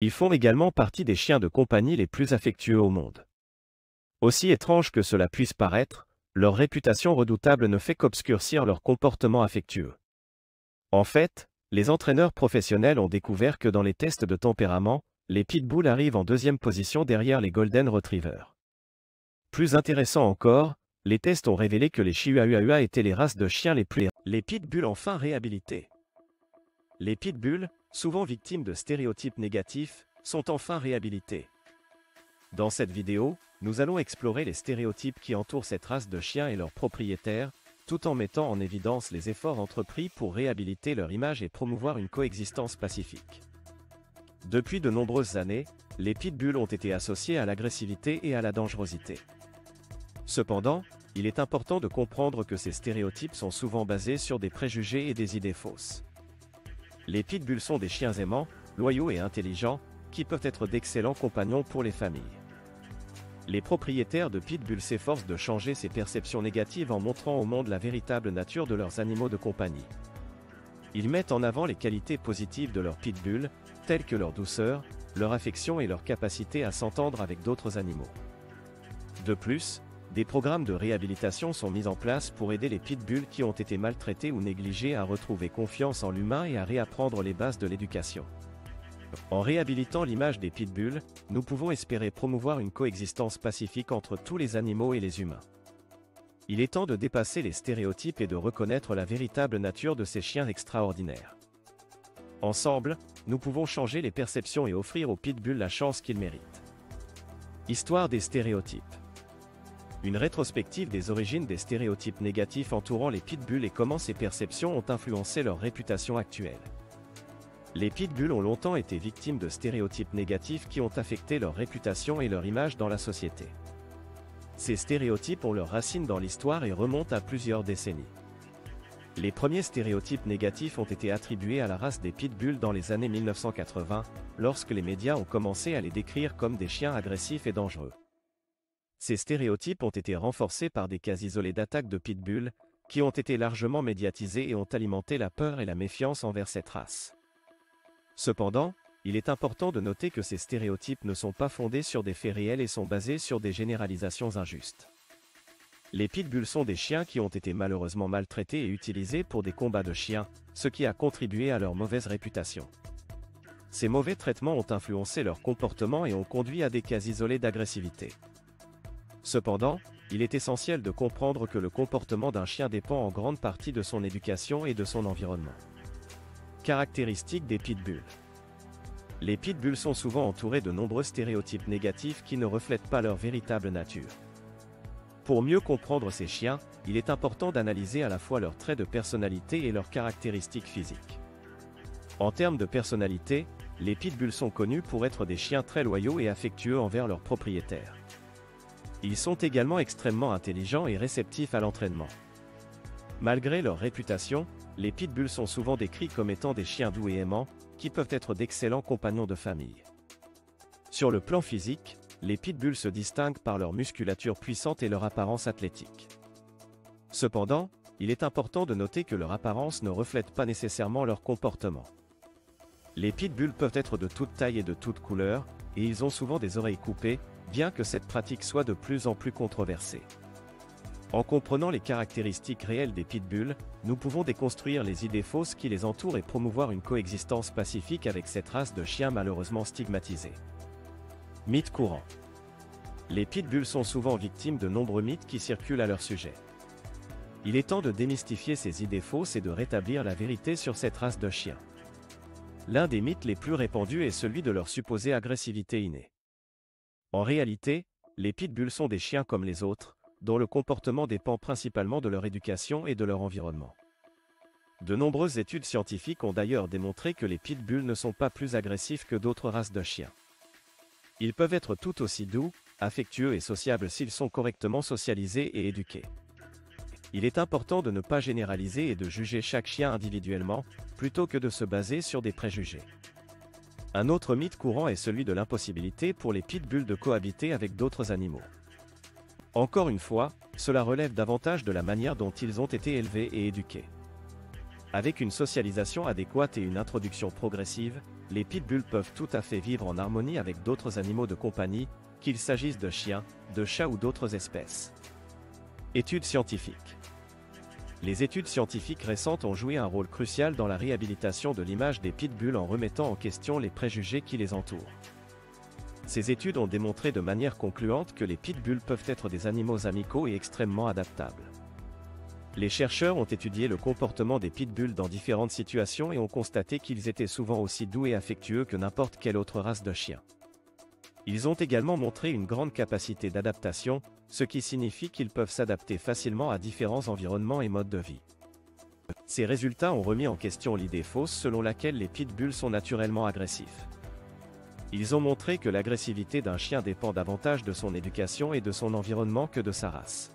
Ils font également partie des chiens de compagnie les plus affectueux au monde. Aussi étrange que cela puisse paraître, leur réputation redoutable ne fait qu'obscurcir leur comportement affectueux. En fait, les entraîneurs professionnels ont découvert que dans les tests de tempérament, les pitbulls arrivent en deuxième position derrière les golden retrievers. Plus intéressant encore, les tests ont révélé que les chihuahuas étaient les races de chiens les plus... Les pitbulls enfin réhabilités. Les pitbulls, souvent victimes de stéréotypes négatifs, sont enfin réhabilités. Dans cette vidéo, nous allons explorer les stéréotypes qui entourent cette race de chiens et leurs propriétaires, tout en mettant en évidence les efforts entrepris pour réhabiliter leur image et promouvoir une coexistence pacifique. Depuis de nombreuses années, les pitbulls ont été associés à l'agressivité et à la dangerosité. Cependant, il est important de comprendre que ces stéréotypes sont souvent basés sur des préjugés et des idées fausses. Les pitbulls sont des chiens aimants, loyaux et intelligents, qui peuvent être d'excellents compagnons pour les familles. Les propriétaires de pitbulls s'efforcent de changer ces perceptions négatives en montrant au monde la véritable nature de leurs animaux de compagnie. Ils mettent en avant les qualités positives de leurs pitbulls, telles que leur douceur, leur affection et leur capacité à s'entendre avec d'autres animaux. De plus, des programmes de réhabilitation sont mis en place pour aider les pitbulls qui ont été maltraités ou négligés à retrouver confiance en l'humain et à réapprendre les bases de l'éducation. En réhabilitant l'image des pitbulls, nous pouvons espérer promouvoir une coexistence pacifique entre tous les animaux et les humains. Il est temps de dépasser les stéréotypes et de reconnaître la véritable nature de ces chiens extraordinaires. Ensemble, nous pouvons changer les perceptions et offrir aux pitbulls la chance qu'ils méritent. Histoire des stéréotypes. Une rétrospective des origines des stéréotypes négatifs entourant les pitbulls et comment ces perceptions ont influencé leur réputation actuelle. Les pitbulls ont longtemps été victimes de stéréotypes négatifs qui ont affecté leur réputation et leur image dans la société. Ces stéréotypes ont leurs racines dans l'histoire et remontent à plusieurs décennies. Les premiers stéréotypes négatifs ont été attribués à la race des pitbulls dans les années 1980, lorsque les médias ont commencé à les décrire comme des chiens agressifs et dangereux. Ces stéréotypes ont été renforcés par des cas isolés d'attaques de pitbulls, qui ont été largement médiatisés et ont alimenté la peur et la méfiance envers cette race. Cependant, il est important de noter que ces stéréotypes ne sont pas fondés sur des faits réels et sont basés sur des généralisations injustes. Les pitbulls sont des chiens qui ont été malheureusement maltraités et utilisés pour des combats de chiens, ce qui a contribué à leur mauvaise réputation. Ces mauvais traitements ont influencé leur comportement et ont conduit à des cas isolés d'agressivité. Cependant, il est essentiel de comprendre que le comportement d'un chien dépend en grande partie de son éducation et de son environnement. Caractéristiques des pitbulls. Les pitbulls sont souvent entourés de nombreux stéréotypes négatifs qui ne reflètent pas leur véritable nature. Pour mieux comprendre ces chiens, il est important d'analyser à la fois leurs traits de personnalité et leurs caractéristiques physiques. En termes de personnalité, les pitbulls sont connus pour être des chiens très loyaux et affectueux envers leurs propriétaires. Ils sont également extrêmement intelligents et réceptifs à l'entraînement. Malgré leur réputation, les pitbulls sont souvent décrits comme étant des chiens doux et aimants, qui peuvent être d'excellents compagnons de famille. Sur le plan physique, les pitbulls se distinguent par leur musculature puissante et leur apparence athlétique. Cependant, il est important de noter que leur apparence ne reflète pas nécessairement leur comportement. Les pitbulls peuvent être de toute taille et de toute couleur, et ils ont souvent des oreilles coupées, bien que cette pratique soit de plus en plus controversée. En comprenant les caractéristiques réelles des pitbulls, nous pouvons déconstruire les idées fausses qui les entourent et promouvoir une coexistence pacifique avec cette race de chiens malheureusement stigmatisée. Mythes courants. Les pitbulls sont souvent victimes de nombreux mythes qui circulent à leur sujet. Il est temps de démystifier ces idées fausses et de rétablir la vérité sur cette race de chiens. L'un des mythes les plus répandus est celui de leur supposée agressivité innée. En réalité, les pitbulls sont des chiens comme les autres, dont le comportement dépend principalement de leur éducation et de leur environnement. De nombreuses études scientifiques ont d'ailleurs démontré que les pitbulls ne sont pas plus agressifs que d'autres races de chiens. Ils peuvent être tout aussi doux, affectueux et sociables s'ils sont correctement socialisés et éduqués. Il est important de ne pas généraliser et de juger chaque chien individuellement, plutôt que de se baser sur des préjugés. Un autre mythe courant est celui de l'impossibilité pour les pitbulls de cohabiter avec d'autres animaux. Encore une fois, cela relève davantage de la manière dont ils ont été élevés et éduqués. Avec une socialisation adéquate et une introduction progressive, les pitbulls peuvent tout à fait vivre en harmonie avec d'autres animaux de compagnie, qu'il s'agisse de chiens, de chats ou d'autres espèces. Études scientifiques. Les études scientifiques récentes ont joué un rôle crucial dans la réhabilitation de l'image des pitbulls en remettant en question les préjugés qui les entourent. Ces études ont démontré de manière concluante que les pitbulls peuvent être des animaux amicaux et extrêmement adaptables. Les chercheurs ont étudié le comportement des pitbulls dans différentes situations et ont constaté qu'ils étaient souvent aussi doux et affectueux que n'importe quelle autre race de chien. Ils ont également montré une grande capacité d'adaptation, ce qui signifie qu'ils peuvent s'adapter facilement à différents environnements et modes de vie. Ces résultats ont remis en question l'idée fausse selon laquelle les pitbulls sont naturellement agressifs. Ils ont montré que l'agressivité d'un chien dépend davantage de son éducation et de son environnement que de sa race.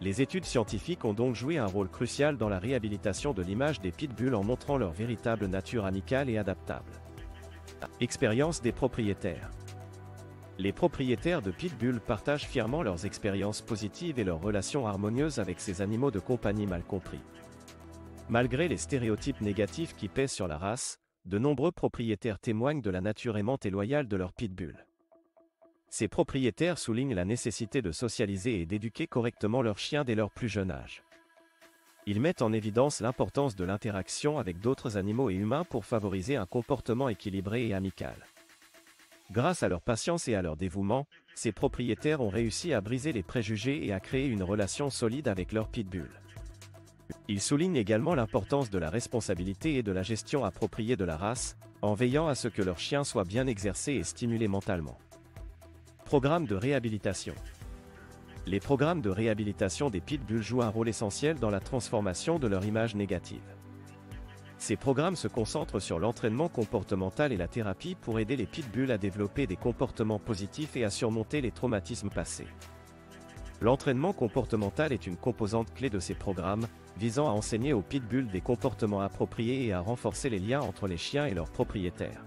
Les études scientifiques ont donc joué un rôle crucial dans la réhabilitation de l'image des pitbulls en montrant leur véritable nature amicale et adaptable. Expérience des propriétaires. Les propriétaires de pitbulls partagent fièrement leurs expériences positives et leurs relations harmonieuses avec ces animaux de compagnie mal compris. Malgré les stéréotypes négatifs qui pèsent sur la race, de nombreux propriétaires témoignent de la nature aimante et loyale de leurs pitbulls. Ces propriétaires soulignent la nécessité de socialiser et d'éduquer correctement leurs chiens dès leur plus jeune âge. Ils mettent en évidence l'importance de l'interaction avec d'autres animaux et humains pour favoriser un comportement équilibré et amical. Grâce à leur patience et à leur dévouement, ces propriétaires ont réussi à briser les préjugés et à créer une relation solide avec leurs pitbulls. Ils soulignent également l'importance de la responsabilité et de la gestion appropriée de la race, en veillant à ce que leurs chiens soient bien exercés et stimulés mentalement. Programmes de réhabilitation. Les programmes de réhabilitation des pitbulls jouent un rôle essentiel dans la transformation de leur image négative. Ces programmes se concentrent sur l'entraînement comportemental et la thérapie pour aider les pitbulls à développer des comportements positifs et à surmonter les traumatismes passés. L'entraînement comportemental est une composante clé de ces programmes, visant à enseigner aux pitbulls des comportements appropriés et à renforcer les liens entre les chiens et leurs propriétaires.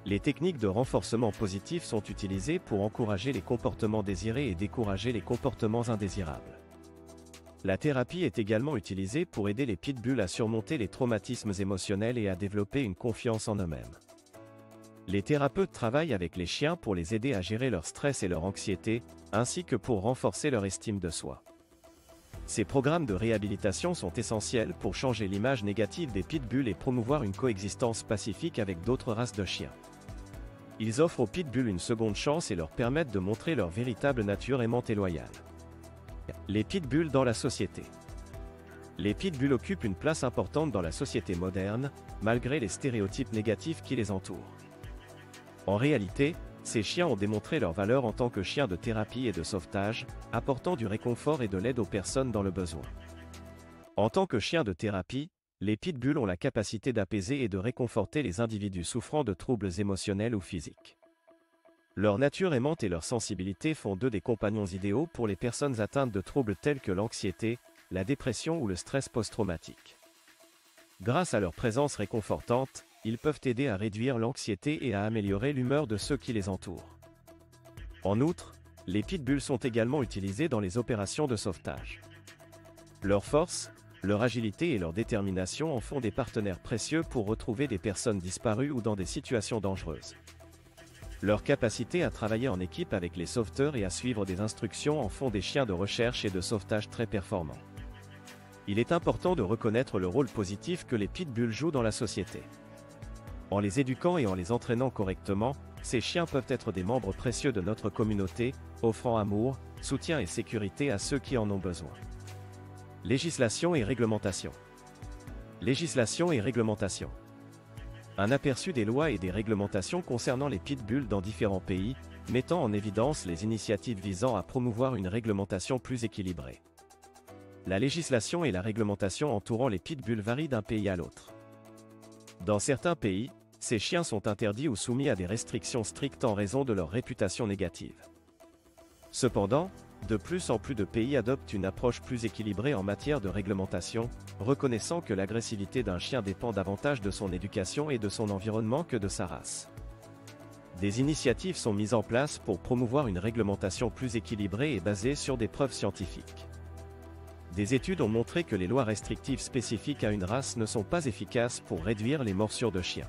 Les techniques de renforcement positif sont utilisées pour encourager les comportements désirés et décourager les comportements indésirables. La thérapie est également utilisée pour aider les pitbulls à surmonter les traumatismes émotionnels et à développer une confiance en eux-mêmes. Les thérapeutes travaillent avec les chiens pour les aider à gérer leur stress et leur anxiété, ainsi que pour renforcer leur estime de soi. Ces programmes de réhabilitation sont essentiels pour changer l'image négative des pitbulls et promouvoir une coexistence pacifique avec d'autres races de chiens. Ils offrent aux pitbulls une seconde chance et leur permettent de montrer leur véritable nature aimante et loyale. Les pitbulls dans la société. Les pitbulls occupent une place importante dans la société moderne, malgré les stéréotypes négatifs qui les entourent. En réalité, ces chiens ont démontré leur valeur en tant que chiens de thérapie et de sauvetage, apportant du réconfort et de l'aide aux personnes dans le besoin. En tant que chiens de thérapie, les pitbulls ont la capacité d'apaiser et de réconforter les individus souffrant de troubles émotionnels ou physiques. Leur nature aimante et leur sensibilité font d'eux des compagnons idéaux pour les personnes atteintes de troubles tels que l'anxiété, la dépression ou le stress post-traumatique. Grâce à leur présence réconfortante, ils peuvent aider à réduire l'anxiété et à améliorer l'humeur de ceux qui les entourent. En outre, les pitbulls sont également utilisés dans les opérations de sauvetage. Leur force, leur agilité et leur détermination en font des partenaires précieux pour retrouver des personnes disparues ou dans des situations dangereuses. Leur capacité à travailler en équipe avec les sauveteurs et à suivre des instructions en font des chiens de recherche et de sauvetage très performants. Il est important de reconnaître le rôle positif que les pitbulls jouent dans la société. En les éduquant et en les entraînant correctement, ces chiens peuvent être des membres précieux de notre communauté, offrant amour, soutien et sécurité à ceux qui en ont besoin. Législation et réglementation. Législation et réglementation. Un aperçu des lois et des réglementations concernant les pitbulls dans différents pays, mettant en évidence les initiatives visant à promouvoir une réglementation plus équilibrée. La législation et la réglementation entourant les pitbulls varient d'un pays à l'autre. Dans certains pays, ces chiens sont interdits ou soumis à des restrictions strictes en raison de leur réputation négative. Cependant, de plus en plus de pays adoptent une approche plus équilibrée en matière de réglementation, reconnaissant que l'agressivité d'un chien dépend davantage de son éducation et de son environnement que de sa race. Des initiatives sont mises en place pour promouvoir une réglementation plus équilibrée et basée sur des preuves scientifiques. Des études ont montré que les lois restrictives spécifiques à une race ne sont pas efficaces pour réduire les morsures de chiens.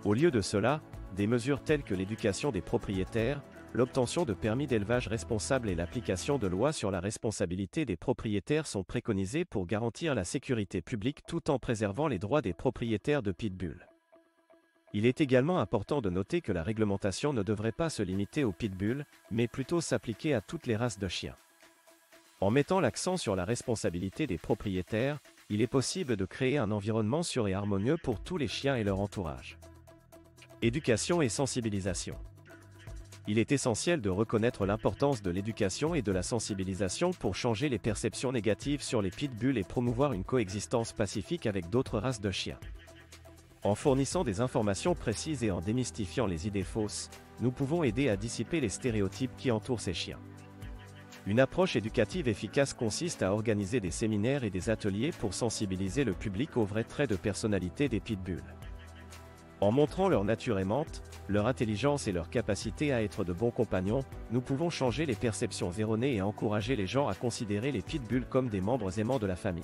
Au lieu de cela, des mesures telles que l'éducation des propriétaires, l'obtention de permis d'élevage responsables et l'application de lois sur la responsabilité des propriétaires sont préconisées pour garantir la sécurité publique tout en préservant les droits des propriétaires de pitbulls. Il est également important de noter que la réglementation ne devrait pas se limiter aux pitbulls, mais plutôt s'appliquer à toutes les races de chiens. En mettant l'accent sur la responsabilité des propriétaires, il est possible de créer un environnement sûr et harmonieux pour tous les chiens et leur entourage. Éducation et sensibilisation. Il est essentiel de reconnaître l'importance de l'éducation et de la sensibilisation pour changer les perceptions négatives sur les pitbulls et promouvoir une coexistence pacifique avec d'autres races de chiens. En fournissant des informations précises et en démystifiant les idées fausses, nous pouvons aider à dissiper les stéréotypes qui entourent ces chiens. Une approche éducative efficace consiste à organiser des séminaires et des ateliers pour sensibiliser le public aux vrais traits de personnalité des pitbulls. En montrant leur nature aimante, leur intelligence et leur capacité à être de bons compagnons, nous pouvons changer les perceptions erronées et encourager les gens à considérer les pitbulls comme des membres aimants de la famille.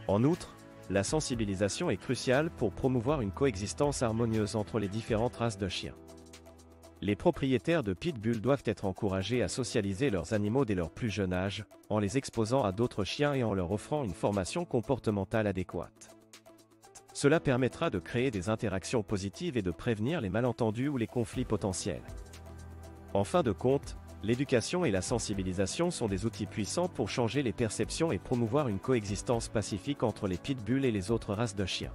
En outre, la sensibilisation est cruciale pour promouvoir une coexistence harmonieuse entre les différentes races de chiens. Les propriétaires de pitbulls doivent être encouragés à socialiser leurs animaux dès leur plus jeune âge, en les exposant à d'autres chiens et en leur offrant une formation comportementale adéquate. Cela permettra de créer des interactions positives et de prévenir les malentendus ou les conflits potentiels. En fin de compte, l'éducation et la sensibilisation sont des outils puissants pour changer les perceptions et promouvoir une coexistence pacifique entre les pitbulls et les autres races de chiens.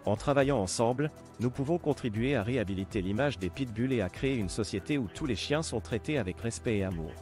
En travaillant ensemble, nous pouvons contribuer à réhabiliter l'image des pitbulls et à créer une société où tous les chiens sont traités avec respect et amour.